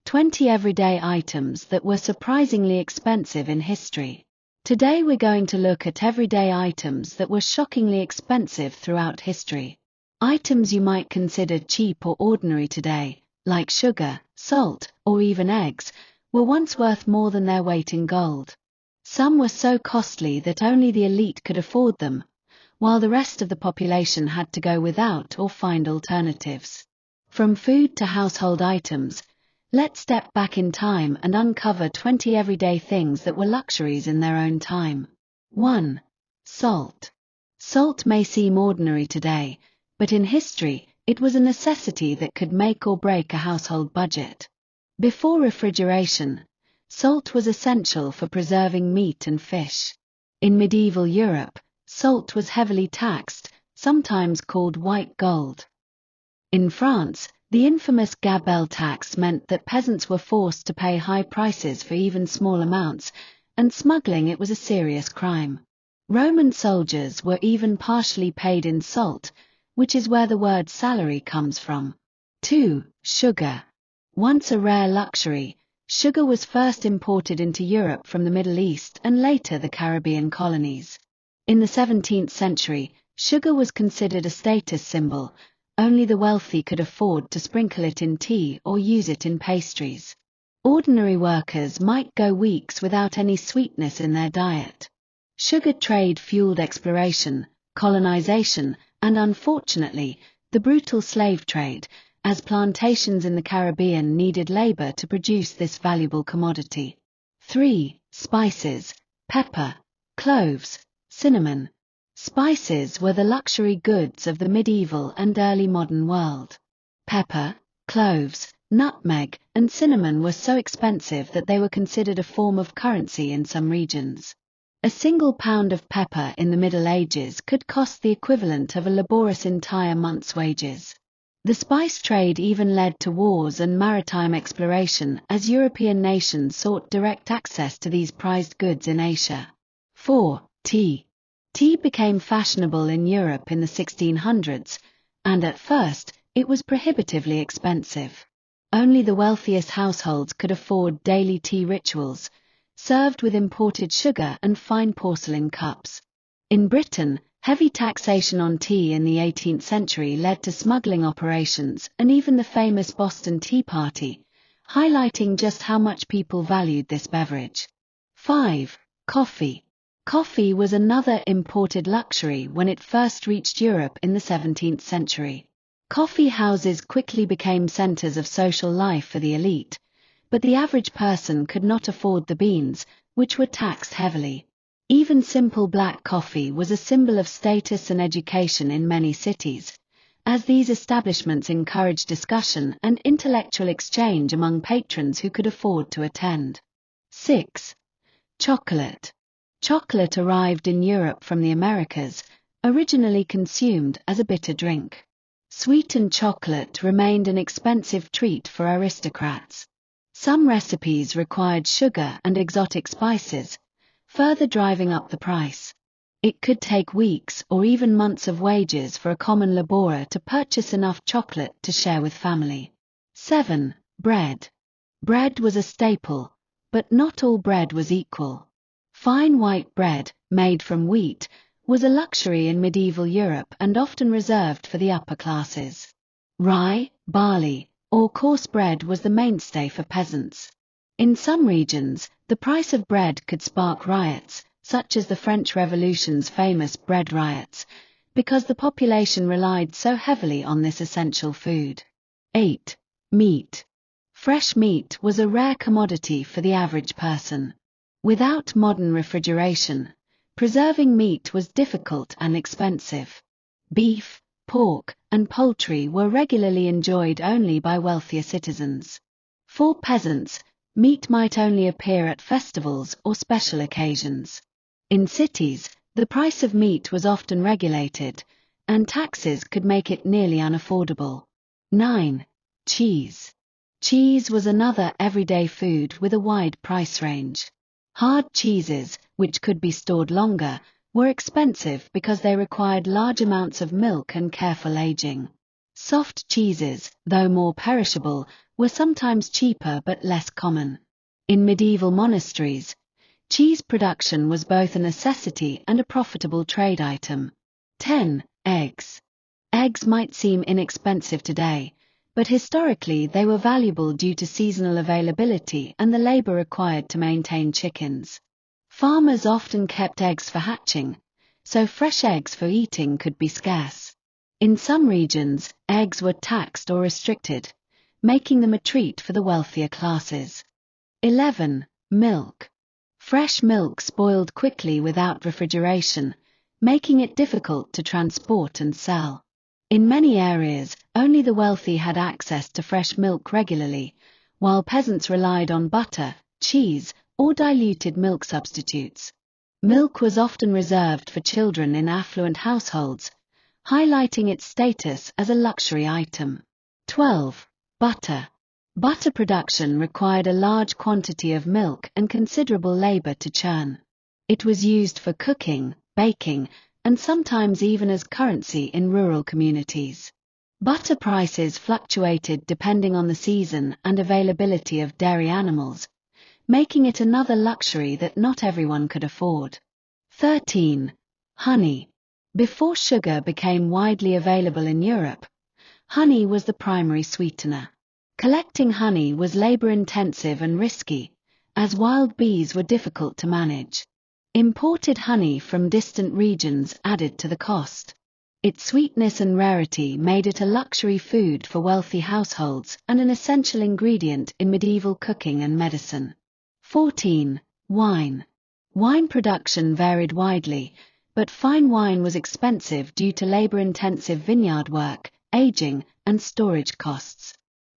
20 everyday items that were surprisingly expensive in history. Today we're going to look at everyday items that were shockingly expensive throughout history. Items you might consider cheap or ordinary today, like sugar, salt, or even eggs, were once worth more than their weight in gold. Some were so costly that only the elite could afford them, while the rest of the population had to go without or find alternatives. From food to household items, let's step back in time and uncover 20 everyday things that were luxuries in their own time. 1. Salt. Salt may seem ordinary today, but in history, it was a necessity that could make or break a household budget. Before refrigeration, salt was essential for preserving meat and fish. In medieval Europe, salt was heavily taxed, sometimes called white gold. In France, the infamous gabelle tax meant that peasants were forced to pay high prices for even small amounts, and smuggling it was a serious crime. Roman soldiers were even partially paid in salt, which is where the word salary comes from. 2. Sugar. Once a rare luxury, sugar was first imported into Europe from the Middle East and later the Caribbean colonies. In the 17th century, sugar was considered a status symbol. Only the wealthy could afford to sprinkle it in tea or use it in pastries. Ordinary workers might go weeks without any sweetness in their diet. Sugar trade fueled exploration, colonization, and unfortunately, the brutal slave trade, as plantations in the Caribbean needed labor to produce this valuable commodity. 3. Spices. Pepper, cloves, cinnamon. Spices were the luxury goods of the medieval and early modern world. Pepper, cloves, nutmeg, and cinnamon were so expensive that they were considered a form of currency in some regions. A single pound of pepper in the Middle Ages could cost the equivalent of a laborious entire month's wages. The spice trade even led to wars and maritime exploration as European nations sought direct access to these prized goods in Asia. 4. Tea. Tea became fashionable in Europe in the 1600s, and at first, it was prohibitively expensive. Only the wealthiest households could afford daily tea rituals, served with imported sugar and fine porcelain cups. In Britain, heavy taxation on tea in the 18th century led to smuggling operations and even the famous Boston Tea Party, highlighting just how much people valued this beverage. 5. Coffee. Coffee was another imported luxury when it first reached Europe in the 17th century. Coffee houses quickly became centers of social life for the elite, but the average person could not afford the beans, which were taxed heavily. Even simple black coffee was a symbol of status and education in many cities, as these establishments encouraged discussion and intellectual exchange among patrons who could afford to attend. 6. Chocolate. Chocolate arrived in Europe from the Americas, originally consumed as a bitter drink. Sweetened chocolate remained an expensive treat for aristocrats. Some recipes required sugar and exotic spices, further driving up the price. It could take weeks or even months of wages for a common laborer to purchase enough chocolate to share with family. 7. Bread. Bread was a staple, but not all bread was equal. Fine white bread, made from wheat, was a luxury in medieval Europe and often reserved for the upper classes. Rye, barley, or coarse bread was the mainstay for peasants. In some regions, the price of bread could spark riots, such as the French Revolution's famous bread riots, because the population relied so heavily on this essential food. 8. Meat. Fresh meat was a rare commodity for the average person. Without modern refrigeration, preserving meat was difficult and expensive. Beef, pork, and poultry were regularly enjoyed only by wealthier citizens. For peasants, meat might only appear at festivals or special occasions. In cities, the price of meat was often regulated, and taxes could make it nearly unaffordable. 9. Cheese. Cheese was another everyday food with a wide price range. Hard cheeses, which could be stored longer, were expensive because they required large amounts of milk and careful aging. Soft cheeses, though more perishable, were sometimes cheaper but less common. In medieval monasteries, cheese production was both a necessity and a profitable trade item. 10. Eggs. Eggs might seem inexpensive today, but historically they were valuable due to seasonal availability and the labor required to maintain chickens. Farmers often kept eggs for hatching, so fresh eggs for eating could be scarce. In some regions, eggs were taxed or restricted, making them a treat for the wealthier classes. 11. Milk. Fresh milk spoiled quickly without refrigeration, making it difficult to transport and sell. In many areas, only the wealthy had access to fresh milk regularly, while peasants relied on butter, cheese, or diluted milk substitutes. Milk was often reserved for children in affluent households, highlighting its status as a luxury item. 12. Butter. Butter production required a large quantity of milk and considerable labor to churn. It was used for cooking, baking, and sometimes even as currency in rural communities. Butter prices fluctuated depending on the season and availability of dairy animals, making it another luxury that not everyone could afford. 13. Honey. Before sugar became widely available in Europe, honey was the primary sweetener. Collecting honey was labor-intensive and risky, as wild bees were difficult to manage. Imported honey from distant regions added to the cost. Its sweetness and rarity made it a luxury food for wealthy households and an essential ingredient in medieval cooking and medicine. 14. Wine. Wine production varied widely, but fine wine was expensive due to labor-intensive vineyard work, aging, and storage costs.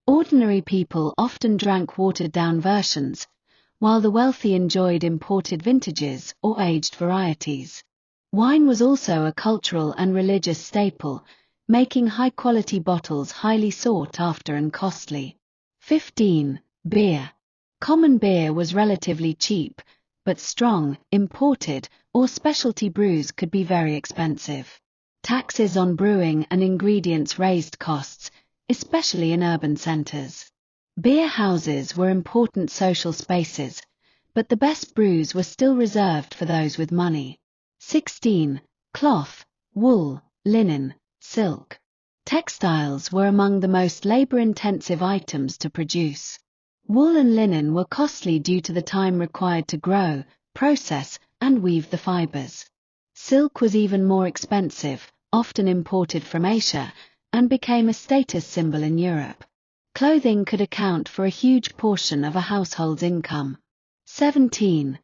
Ordinary people often drank watered-down versions, while the wealthy enjoyed imported vintages or aged varieties. Wine was also a cultural and religious staple, making high-quality bottles highly sought after and costly. 15. Beer. Common beer was relatively cheap, but strong, imported, or specialty brews could be very expensive. Taxes on brewing and ingredients raised costs, especially in urban centers. Beer houses were important social spaces, but the best brews were still reserved for those with money. 16. Cloth, wool, linen, silk. Textiles were among the most labor-intensive items to produce. Wool and linen were costly due to the time required to grow, process, and weave the fibers. Silk was even more expensive, often imported from Asia, and became a status symbol in Europe. Clothing could account for a huge portion of a household's income. 17.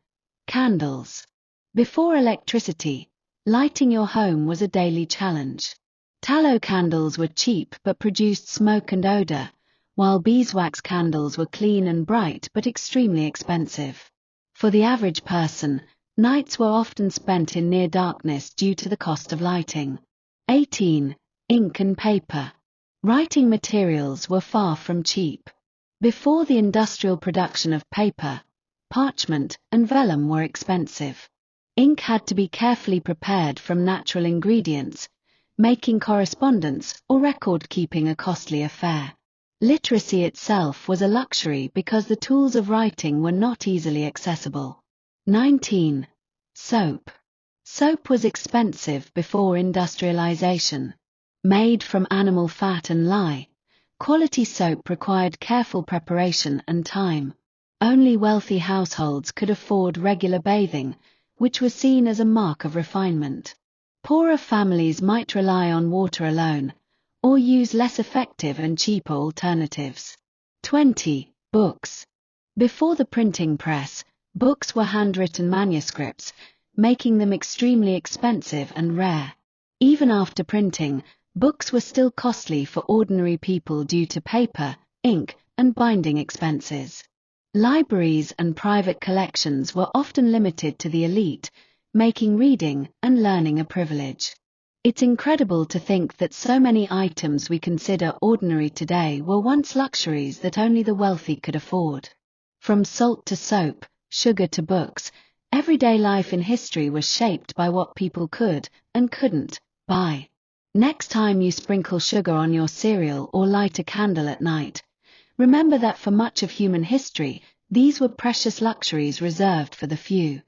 Candles. Before electricity, lighting your home was a daily challenge. Tallow candles were cheap but produced smoke and odor, while beeswax candles were clean and bright but extremely expensive. For the average person, nights were often spent in near darkness due to the cost of lighting. 18. Ink and paper. Writing materials were far from cheap. Before the industrial production of paper, parchment and vellum were expensive. Ink had to be carefully prepared from natural ingredients, making correspondence or record-keeping a costly affair. Literacy itself was a luxury because the tools of writing were not easily accessible. 19. Soap. Soap was expensive before industrialization. Made from animal fat and lye, quality soap required careful preparation and time. Only wealthy households could afford regular bathing, which was seen as a mark of refinement. Poorer families might rely on water alone, or use less effective and cheaper alternatives. 20. Books. Before the printing press, books were handwritten manuscripts, making them extremely expensive and rare. Even after printing, books were still costly for ordinary people due to paper, ink, and binding expenses. Libraries and private collections were often limited to the elite, making reading and learning a privilege. It's incredible to think that so many items we consider ordinary today were once luxuries that only the wealthy could afford. From salt to soap, sugar to books, everyday life in history was shaped by what people could and couldn't buy. Next time you sprinkle sugar on your cereal or light a candle at night, remember that for much of human history, these were precious luxuries reserved for the few.